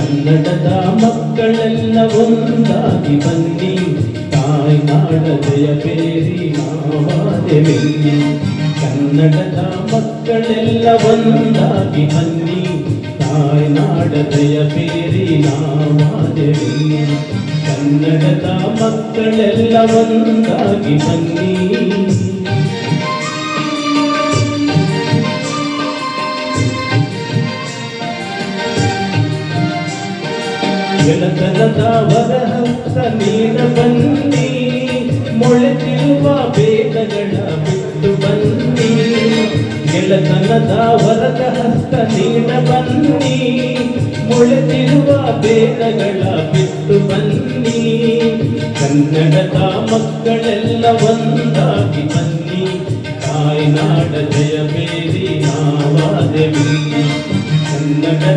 ಕನ್ನಡದ ಮಕ್ಕಳೆಲ್ಲ ಒಂದಾಗಿ ಬನ್ನಿ, ತಾಯ್ನಾಡ ಜಯ ಬೇರಿ ನಾವಾದೆವೆಲ್ಲಿ. ಕನ್ನಡದ ಮಕ್ಕಳೆಲ್ಲ ಒಂದಾಗಿ ಬನ್ನಿ, ತಾಯ್ನಾಡ ಜಯ ಬೇರಿ ನಾವಾದೆವೆಲ್ಲಿ. ಕನ್ನಡದ ಮಕ್ಕಳೆಲ್ಲ ಒಂದಾಗಿ ಬನ್ನಿ. ಗೆಳತನದ ವರಹಸ್ತ ನೀಡ ಬನ್ನಿ, ಮೊಳೆತಿರುವ ಭೇದಗಳ ಬಿಟ್ಟು ಬನ್ನಿ. ಗೆಳತನದ ವರದ ಹಸ್ತ ನೀಡ ಬನ್ನಿ, ಮೊಳೆತಿರುವ ಭೇದಗಳ ಬಿಟ್ಟು ಬನ್ನಿ. ಕನ್ನಡದ ಮಕ್ಕಳೆಲ್ಲ ಒಂದಾಗಿ ಬನ್ನಿ, ತಾಯ್ನಾಡ ಜಯ ಬೇರಿ ನಾವಾದೆವೆಲ್ಲಿ. ಕನ್ನಡ